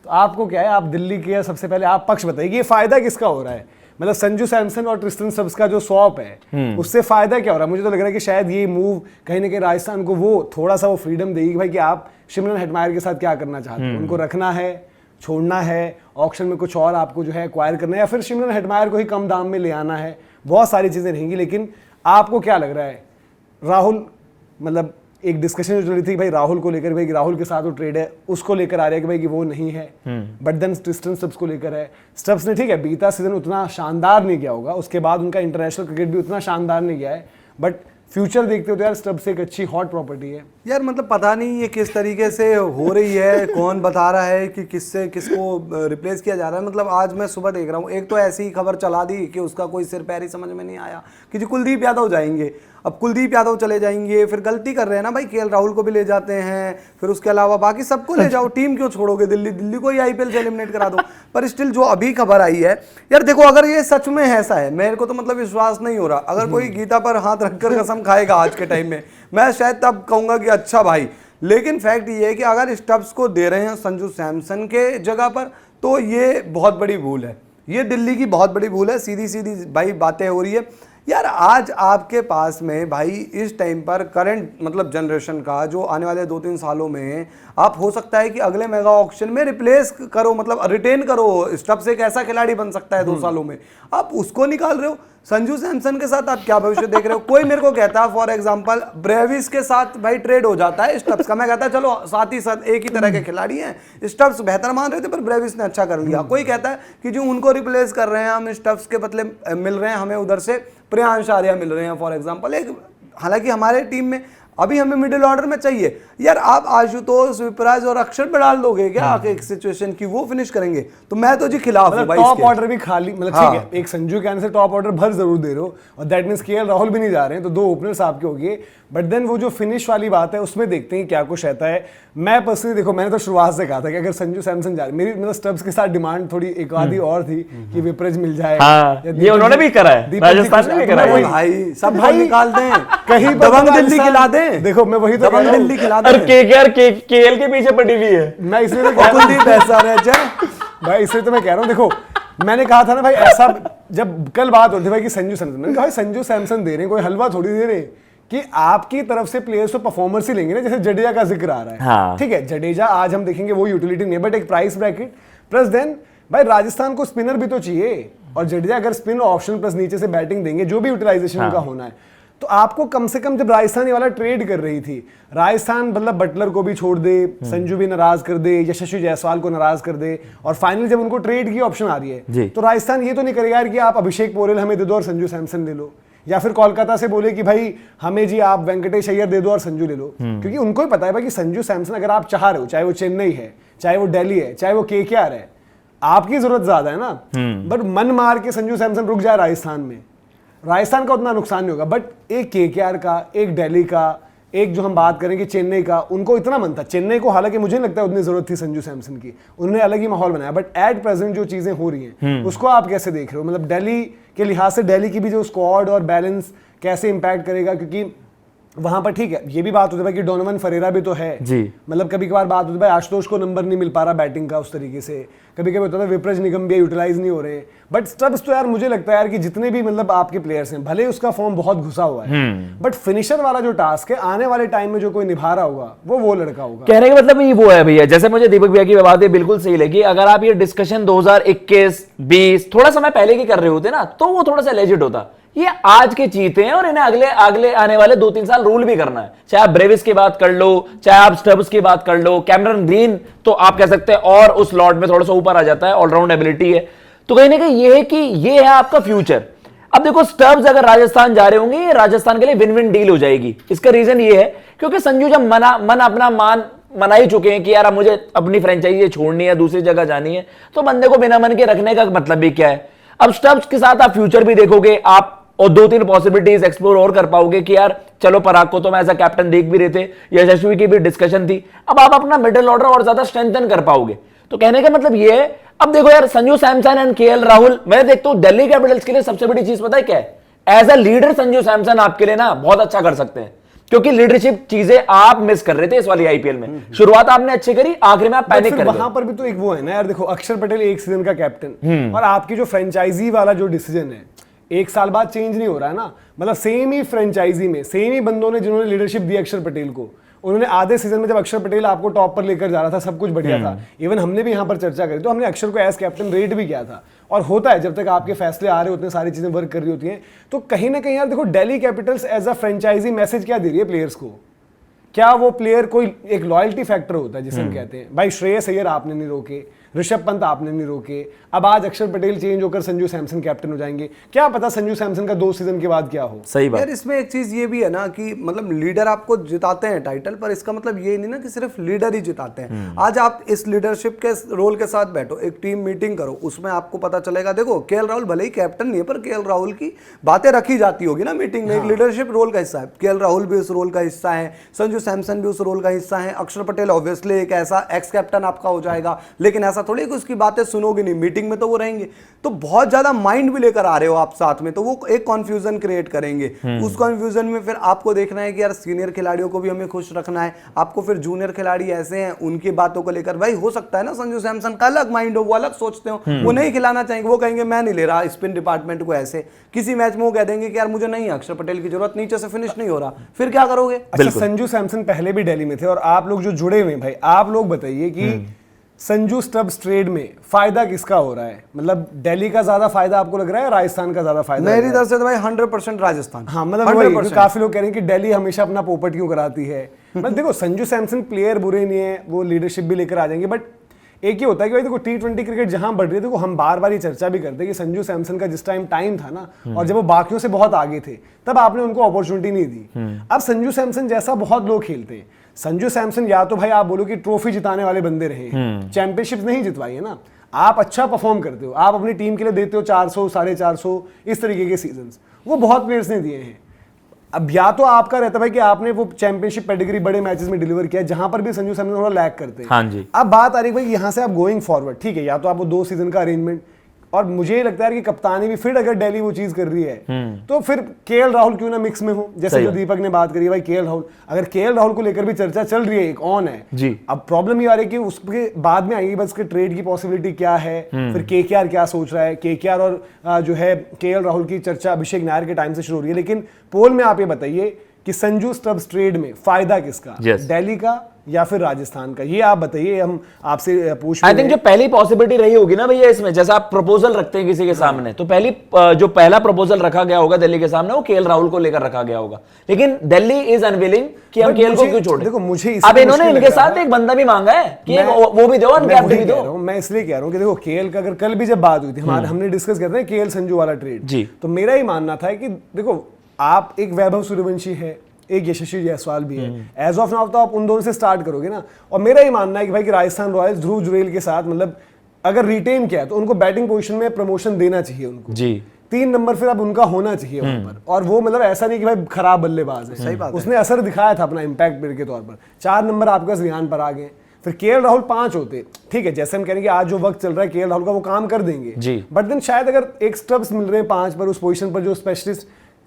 तो आपको क्या है, आप दिल्ली के, सबसे पहले आप पक्ष बताइए ये फायदा किसका हो रहा है? मतलब संजू सैमसन और ट्रिस्टन स्टब्स का जो स्वैप है उससे फायदा क्या हो रहा है? मुझे तो लग रहा है कि शायद ये मूव कहीं ना कहीं राजस्थान को वो थोड़ा सा वो फ्रीडम देगी भाई कि आप शिमरन हेटमायर के साथ क्या करना चाहते हैं, उनको रखना है, छोड़ना है, ऑक्शन में कुछ और आपको जो है एक्वायर करना है, या फिर शिमरन हेटमायर को ही कम दाम में ले आना है। बहुत सारी चीजें रहेंगी, लेकिन आपको क्या लग रहा है? राहुल, मतलब एक डिस्कशन जो चल रही थी भाई राहुल को लेकर, भाई राहुल के साथ वो ट्रेड है उसको लेकर आ रहे हैं कि भाई कि वो नहीं है, बट देन ट्रिस्टन स्टब्स को लेकर है। स्टब्स ने ठीक है बीता सीजन उतना शानदार नहीं किया होगा, उसके बाद उनका इंटरनेशनल क्रिकेट भी उतना शानदार नहीं गया है, बट फ्यूचर देखते हो तो यार स्टब्स एक अच्छी हॉट प्रॉपर्टी है यार। मतलब पता नहीं ये किस तरीके से हो रही है, कौन बता रहा है कि किससे किसको रिप्लेस किया जा रहा है। मतलब आज मैं सुबह देख रहा हूँ, एक तो ऐसी खबर चला दी कि उसका कोई सिर पैर ही समझ में नहीं आया कि जी कुलदीप यादव जाएंगे। अब कुलदीप यादव चले जाएंगे, फिर गलती कर रहे हैं ना भाई, केएल राहुल को भी ले जाते हैं, फिर उसके अलावा बाकी सबको ले जाओ, टीम क्यों छोड़ोगे? दिल्ली को ही आईपीएल से एलिमिनेट करा दो। पर स्टिल जो अभी खबर आई है यार, देखो अगर ये सच में ऐसा है, मेरे को तो मतलब विश्वास नहीं हो रहा। अगर कोई गीता पर हाथ रखकर कसम खाएगा आज के टाइम में, मैं शायद तब कहूंगा कि अच्छा भाई। लेकिन फैक्ट ये है कि अगर स्टब्स को दे रहे हैं संजू सैमसन के जगह पर, तो ये बहुत बड़ी भूल है, ये दिल्ली की बहुत बड़ी भूल है। सीधी सीधी भाई बातें हो रही है यार। आज आपके पास में भाई इस टाइम पर करंट मतलब जनरेशन का जो आने वाले 2-3 सालों में आप हो सकता है कि अगले मेगा ऑक्शन में रिप्लेस करो, मतलब रिटेन करो। स्टब्स एक ऐसा खिलाड़ी बन सकता है 2 सालों में, आप उसको निकाल रहे हो। संजू सैमसन के साथ आप क्या भविष्य देख रहे हो? कोई मेरे को कहता है फॉर एग्जांपल ब्रेविस के साथ भाई ट्रेड हो जाता है स्टब्स का, मैं कहता है चलो साथ ही साथ एक ही तरह के खिलाड़ी हैं, स्टब्स बेहतर मान रहे थे पर ब्रेविस ने अच्छा कर लिया। कोई कहता है कि जो उनको रिप्लेस कर रहे हैं हम, स्टब्स के बदले मिल रहे हैं हमें उधर से प्रियांश आर्या मिल रहे हैं फॉर एग्जांपल। एक हालांकि हमारे टीम में अभी हमें मिडिल ऑर्डर में चाहिए यार। आप आशुतोष, विपराज और अक्षर पे डाल दोगे क्या आके एक सिचुएशन की वो फिनिश करेंगे? तो मैं तो जी खिलाफ हूं भाई। टॉप ऑर्डर भी खाली, मतलब ठीक है एक संजू के आने से टॉप ऑर्डर भर जरूर दे रहे हो, और दैट मींस केएल राहुल भी नहीं जा रहे हैं, तो 2 ओपनर्स आपके हो गए। बट देन वो जो फिनिश वाली बात है उसमें देखते हैं क्या कुछ रहता है। मैं पर्सनली देखो, मैंने तो शुरुआत से कहा था कि अगर संजू सैमसन जा रहे, मेरी मतलब स्टब्स के साथ डिमांड थोड़ी एक आधी और थी कि विपरज मिल जाए। ये उन्होंने भी करा है, राजस्थान ने भी करा है भाई। सब भाई निकाल दें, कहीं दबंग दिल्ली खिला दें। देखो मैं वही तो दबंग दिल्ली खिला दें। और केकेआर केएल के पीछे पड़ी हुई है। मैं इसलिए तो कुलदीप ऐसा रहे भाई, इसलिए तो मैं कह रहा हूँ। देखो मैंने कहा था ना भाई, ऐसा जब कल बात होती भाई कि संजू सैमसन, मैंने कहा भाई संजू सैमसन दे रहे हैं, कोई हलवा थोड़ी दे रहे हैं कि आपकी तरफ से प्लेयर्स तो परफॉर्मेंस ही लेंगे ना। जैसे जडेजा का जिक्र आ रहा है, हाँ। ठीक है जडेजा आज हम देखेंगे वो यूटिलिटी नहीं, बट एक प्राइस ब्रैकेट प्लस देन भाई राजस्थान को स्पिनर भी तो चाहिए, और जडेजा अगर स्पिन ऑप्शन प्लस नीचे से बैटिंग देंगे जो भी यूटिलाइजेशन उनका होना है, तो आपको कम से कम जब राजस्थान ये वाला ट्रेड कर रही थी, राजस्थान मतलब बटलर को भी छोड़ दे, संजू भी नाराज कर दे, यशस्वी जायसवाल को नाराज कर दे, और फाइनली जब उनको ट्रेड की ऑप्शन आ रही है तो राजस्थान ये तो नहीं करेगा यार कि आप अभिषेक पोरेल हमें दे दो और संजू सैमसन ले लो, या फिर कोलकाता से बोले कि भाई हमें जी आप वेंकटेश अय्यर दे दो और संजू ले लो। क्योंकि उनको ही पता है भाई कि संजू सैमसन अगर आप चाह रहे हो, चाहे वो चेन्नई है, चाहे वो दिल्ली है, चाहे वो केकेआर है, आपकी जरूरत ज्यादा है ना। बट मन मार के संजू सैमसन रुक जाए राजस्थान में, राजस्थान का उतना नुकसान नहीं होगा, बट एक केकेआर का, एक दिल्ली का, एक जो हम बात करें कि चेन्नई का, उनको इतना मन था। चेन्नई को हालांकि मुझे नहीं लगता उतनी जरूरत थी संजू सैमसन की, उन्होंने अलग ही माहौल बनाया, बट एट प्रेजेंट जो चीजें हो रही हैं उसको आप कैसे देख रहे हो? मतलब दिल्ली के लिहाज से दिल्ली की भी जो स्क्वाड और बैलेंस कैसे इंपैक्ट करेगा? क्योंकि वहां पर ठीक है ये भी बात होती है कि डोनोवन फरेरा भी तो है जी, मतलब कभी कभार बात होती है भाई आशुतोष को नंबर नहीं मिल पा रहा बैटिंग का उस तरीके से, कभी कभी होता है विप्रज निगम भी यूटिलाइज नहीं हो रहे। बट स्टब्स तो यार मुझे लगता है यार कि जितने भी मतलब आपके प्लेयर्स हैं, भले उसका फॉर्म बहुत घुसा हुआ है, बट फिनिशर वाला जो टास्क है आने वाले टाइम में जो कोई निभा रहा होगा वो लड़का होगा। कहने का मतलब ये वो है भैया, जैसे मुझे दीपक भैया की बात है बिल्कुल सही लगी। अगर आप ये डिस्कशन 2021-20 थोड़ा समय पहले की कर रहे होते ना, तो वो थोड़ा सा लेजिट होता। ये आज के चीते हैं और इन्हें अगले आने वाले 2-3 साल रूल भी करना है। चाहे आप ब्रेविस की बात कर लो, चाहे आप स्टब्स की बात कर लो, कैमरन ग्रीन तो आप कह सकते हैं और उस लॉट में थोड़ा सा ऊपर आ जाता है, ऑलराउंड एबिलिटी है। तो कहीं ना कहीं ये है कि ये है आपका फ्यूचर। अब देखो स्टब्स अगर राजस्थान जा रहे होंगे, ये राजस्थान के लिए विन विन डील हो जाएगी। इसका रीजन ये है क्योंकि संजू जब मना ही चुके हैं कि यार अब मुझे अपनी फ्रेंचाइजी छोड़नी है, दूसरी जगह जानी है, तो बंदे को बिना मन के रखने का मतलब भी क्या है। अब स्टब्स के साथ आप फ्यूचर भी देखोगे, आप और 2-3 पॉसिबिलिटीज एक्सप्लोर और कर पाओगे कि यार चलो पराग को तो मैं एज अ कैप्टन देख भी रहे थे, यशस्वी की भी डिस्कशन थी। अब आप अपना मिडिल ऑर्डर और ज्यादा स्ट्रेंथन कर पाओगे। तो कहने का मतलब ये है, अब देखो यार संजू सैमसन एंड केएल राहुल, मैं देखता हूं दिल्ली कैपिटल्स के लिए सबसे बड़ी चीज पता है क्या है? As a leader Sanju Samson आपके लिए ना बहुत अच्छा कर सकते हैं। क्योंकि लीडरशिप चीजें आप मिस कर रहे थे इस वाली आईपीएल में। शुरुआत आपने अच्छी करी, आखिर में आप पैनिक कर गए। वहां पर भी तो एक वो है ना यार, देखो अक्षर पटेल एक सीजन का कैप्टन, और आपकी जो फ्रेंचाइजी वाला जो डिसीजन है 1 साल बाद चेंज नहीं हो रहा है ना। मतलब सेम ही फ्रेंचाइजी में सेम ही बंदों ने जिन्होंने लीडरशिप दी अक्षर पटेल को, उन्होंने आधे सीजन में जब अक्षर पटेल आपको टॉप पर लेकर जा रहा था, सब कुछ बढ़िया था, इवन हमने भी यहाँ पर चर्चा करी तो हमने अक्षर को एज कैप्टन रेट भी किया था। और होता है, जब तक आपके फैसले आ रहे होते हैं, सारी चीजें वर्क कर रही होती हैं, तो कहीं ना कहीं यार देखो Delhi Capitals as a franchise message क्या दे रही है प्लेयर्स को। क्या वो प्लेयर कोई एक लॉयल्टी फैक्टर होता है जिसे हम कहते हैं, भाई श्रेयस अय्यर आपने नहीं रोके, ऋषभ पंत आपने नहीं रोके, अब आज अक्षर पटेल चेंज होकर संजू सैमसन कैप्टन हो जाएंगे, क्या पता संजू सैमसन का 2 सीजन के बाद क्या हो। सही बात यार इसमें एक चीज ये भी है ना कि मतलब लीडर आपको जिताते हैं टाइटल, पर इसका मतलब ये नहीं ना कि सिर्फ लीडर ही जिताते हैं। आज आप इस लीडरशिप के रोल के साथ बैठो, एक टीम मीटिंग करो, उसमें आपको पता चलेगा, देखो केएल राहुल भले ही कैप्टन नहीं है, पर केएल राहुल की बातें रखी जाती होगी ना मीटिंग में, एक लीडरशिप रोल का हिस्सा है। केएल राहुल भी उस रोल का हिस्सा है, संजू सैमसन भी उस रोल का हिस्सा है, अक्षर पटेल ऑब्वियसली एक ऐसा एक्स कैप्टन आपका हो जाएगा, लेकिन ऐसा थोड़ी कि उसकी बातें सुनोगे नहीं, मीटिंग में तो वो रहेंगे। तो बहुत ज्यादा माइंड भी लेकर आ रहे हो आप साथ में, तो वो एक कंफ्यूजन क्रिएट करेंगे। उस कंफ्यूजन में फिर आपको देखना है कि यार सीनियर खिलाड़ियों को भी हमें खुश रखना है, आपको फिर जूनियर खिलाड़ी ऐसे हैं उनकी बातों को लेकर, भाई हो सकता है ना संजू सैमसन का अलग माइंड हो, वो अलग सोचते हो, वो नहीं खिलाना चाहेंगे, वो कहेंगे मैं नहीं ले रहा स्पिन डिपार्टमेंट को ऐसे, किसी मैच में वो कह देंगे कि यार मुझे नहीं अक्षर पटेल की जरूरत, नीचे से फिनिश नहीं हो रहा, फिर क्या करोगे। अच्छा, संजू सैमसन पहले भी दिल्ली में थे, और आप लोग जो जुड़े हुए हैं भाई, आप लोग बताइए कि संजू स्टब्स ट्रेड में फायदा किसका हो रहा है? मतलब दिल्ली का ज्यादा फायदा आपको लग रहा है, राजस्थान का ज्यादा फायदा? मेरी तरफ से तो भाई 100% राजस्थान। हाँ, मतलब वही, काफी लोग कह रहे हैं कि दिल्ली हमेशा अपना पोपट क्यों कराती है। मतलब देखो संजू सैमसन प्लेयर बुरे नहीं है, वो लीडरशिप भी लेकर आ जाएंगे, बट एक ही होता है कि भाई देखो T20 क्रिकेट जहां बढ़ रही है, देखो हम बार बार ये चर्चा भी करते हैं कि संजू सैमसन का जिस टाइम था ना, और जब वो बाकियों से बहुत आगे थे, तब आपने उनको अपॉर्चुनिटी नहीं दी। अब संजू सैमसन जैसा बहुत लोग खेलते हैं। संजू सैमसन या तो भाई आप बोलो कि ट्रॉफी जिताने वाले बंदे रहे, चैंपियनशिप नहीं जितवाई है ना, आप अच्छा परफॉर्म करते हो, आप अपनी टीम के लिए देते हो 400 450 इस तरीके के सीजन्स, वो बहुत प्लेयर्स ने दिए हैं। अब या तो आपका रहता है कि आपने वो चैंपियनशिप पेडिग्री बड़े मैचेस में डिलीवर किया, जहां पर भी संजू सैमसन थोड़ा लैग करते हैं। हाँ जी। अब बात आ रही है भाई यहां से आप गोइंग फॉरवर्ड, ठीक है, या तो आप वो 2 सीजन का अरेंजमेंट, और मुझे ये लगता है कि कप्तानी भी फिर अगर दिल्ली वो चीज कर रही है, तो फिर केएल राहुल क्यों ना मिक्स में हो, जैसे जो दीपक ने बात करी भाई केएल राहुल, अगर केएल राहुल को लेकर भी चर्चा चल रही है, एक ऑन है जी। अब प्रॉब्लम ये आ रही है कि उसके बाद में आएगी बस के ट्रेड की पॉसिबिलिटी क्या है, फिर केकेआर क्या सोच रहा है, केकेआर और जो है केएल राहुल की चर्चा अभिषेक नायर के टाइम से शुरू हो रही है। लेकिन पोल में आप ये बताइए कि संजू स्टब्स ट्रेड में फायदा किसका, दिल्ली का या फिर राजस्थान का, ये आप बताइए, हम आपसे पूछ आई थिंक जो पहली पॉसिबिलिटी रही होगी ना भैया इसमें, जैसा आप प्रपोजल रखते हैं किसी के सामने, तो जो पहला प्रपोजल रखा गया होगा दिल्ली के सामने, वो केएल राहुल को लेकर रखा गया होगा, लेकिन दिल्ली इज अनविलिंग कि हम केएल को क्यों छोड़ें। देखो मुझे अब इन्होंने इनके साथ एक बंदा भी मांगा है कि वो भी दो, अनकैप्ड भी दो। मैं इसलिए कह रहा हूं कि देखो केएल का अगर कल भी जब बात हुई थी, हमने डिस्कस करते हैं केएल संजू वाला ट्रेड, तो मेरा ही मानना था कि देखो आप एक वैभव सूर्यवंशी है, एक यशस्वी जायसवाल भी है, एज ऑफ नाउ तो आप उन दोनों से स्टार्ट करोगे ना। और मेरा ही मानना है कि भाई कि राजस्थान रॉयल्स ध्रुव जुरेल के साथ मतलब अगर रिटेन किया तो उनको बैटिंग पोजीशन में प्रमोशन देना चाहिए उनको जी। 3 नंबर फिर अब उनका होना चाहिए वहां पर, और वो मतलब ऐसा नहीं कि भाई खराब बल्लेबाज है, सही बात, उसने असर दिखाया था अपना इंपैक्ट प्लेयर के तौर पर। 4 नंबर आपके पास रियान पराग गए, फिर केएल राहुल 5 होते, ठीक है, जैसे हम कह रहे हैं कि आज जो वक्त चल रहा है केएल राहुल का वो काम कर देंगे, बट देन शायद अगर एक स्टब्स मिल रहे हैं 5 पर उस पोजीशन पर जो स्पेशलिस्ट,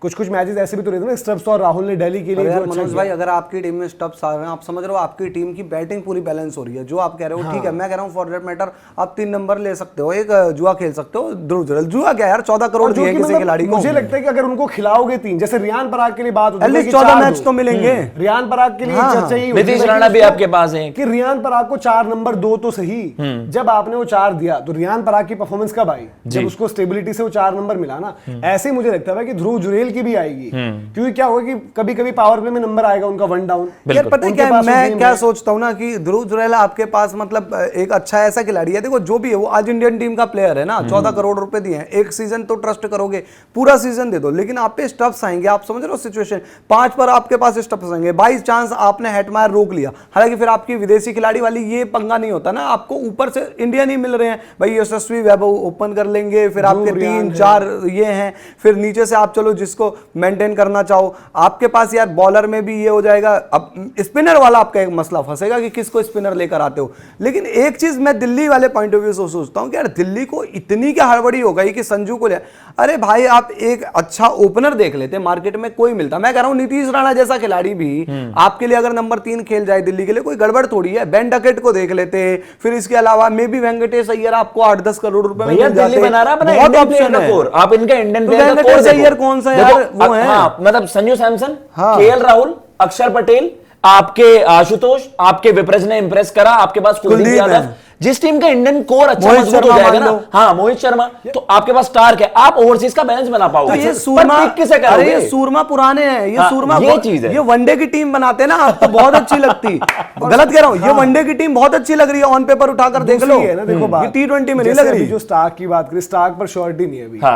कुछ मैचेस ऐसे भी तो रहते हैं ना स्टब्स, और राहुल ने दिल्ली के लिए यार मनोज भाई अगर आपकी टीम में स्टब्स आ रहे हैं, आप समझ रहे हो आपकी टीम की बैटिंग पूरी बैलेंस हो रही है, जो आप कह रहे हो ठीक है, मैं कह रहा हूं फॉर दैट मैटर आप 3 नंबर ले सकते हो, एक जुआ खेल सकते हो, ध्रुव जुरेल जुआ क्या यार 14 करोड़ दिए किसी खिलाड़ी को, मुझे लगता है कि अगर उनको खिलाओगे 3, जैसे रियान पराग के लिए बात होती है एटलीस्ट 14 मैच तो मिलेंगे रियान पराग के लिए, चर्चा यही नीतीश राणा भी आपके पास है कि रियान पराग को 4 नंबर दो तो सही, जब आपने वो 4 दिया तो रियान पराग की परफॉर्मेंस कब आई, जब उसको स्टेबिलिटी से वो 4 नंबर मिला ना। ऐसे मुझे लगता है कि ध्रुव जुरेल की भी आएगी, क्योंकि क्या होगा कि कभी कभी पावर प्ले में नंबर आएगा उनका 1 डाउन। यार पता है क्या मैं क्या सोचता हूं ना कि ध्रुव जुरेल आपके पास मतलब एक अच्छा ऐसा खिलाड़ी है, देखो जो भी है वो आज इंडियन टीम का प्लेयर है ना, 14 करोड़ रुपए दिए हैं, एक सीजन तो ट्रस्ट करोगे, पूरा सीजन दे दो, लेकिन आप पे स्टब्स आएंगे, आप समझ रहे हो सिचुएशन, 5 पर आपके पास स्टब्स आएंगे, 22 चांस आपने हेटमायर रोक लिया, हालांकि फिर आपकी विदेशी खिलाड़ी वाली ये पंगा नहीं होता ना, आपको ऊपर से इंडियन ही मिल रहे हैं, भाई यशस्वी वैभव ओपन कर लेंगे, फिर आपके 3-4 ये हैं, फिर नीचे से आप चलो जिसको इसको मेंटेन करना चाहो। आपके पास यार बॉलर में भी ये हो जाएगा, अब स्पिनर वाला आपका एक मसला फंसेगा कि किसको स्पिनर लेकर आते हो। लेकिन एक चीज मैं दिल्ली वाले पॉइंट ऑफ व्यू से सोचता हूं कि यार दिल्ली को इतनी क्या हड़बड़ी हो गई कि संजू को ले, अरे भाई आप एक अच्छा ओपनर देख लेते, मार्केट में कोई मिलता। मैं कह रहा हूं नीतीश राणा जैसा खिलाड़ी भी आपके लिए अगर नंबर 3 खेल जाए दिल्ली के लिए, कोई गड़बड़ थोड़ी है। बेन डकेट को देख लेते, फिर इसके अलावा मे भी वेंकटेश अय्यर आपको 8-10 करोड़ रुपए में भैया मिल जाते। दिल्ली बना रहा है अपना बहुत इंडियन ऑप्शन प्लेयर का है। कोर। आप इनका इंडियन तो प्लेयर का वेंकटेश कोर अय्यर देखो। कौन सा देखो, यार वो है? हाँ, मतलब संजू सैमसन, हाँ। केएल राहुल, अक्षर पटेल, आपके आशुतोष, आपके विप्रज ने इंप्रेस करा, आपके पास कुलदीप कुलदीप यादव। है। जिस टीम का इंडियन कोर अच्छा मोहित मजबूत हो शर्मा जाएगा मान ना, लो। हाँ मोहित शर्मा, तो आपके पास स्टार्क है, आप ओवरसीज का बैलेंस बना तो पाओगे। ये पर सूरमा, pick किसे अरे करोगे? ये सूरमा पुराने हैं, ये हाँ, सूरमा ये चीज है। ये वनडे की टीम बनाते हैं ना, आपको बहुत अच्छी लगती। गलत कह रहा हूँ, ये वनडे की टीम बहुत अच्छी लग रही है, ऑन पेपर उठाकर देख लो। दूसरी है ना, देखो बात ये T20 में नहीं जैसे लग अभी रही। जो स्टार्क की बात करी, स्टार्क पर श्योरिटी नहीं है अभी। हाँ।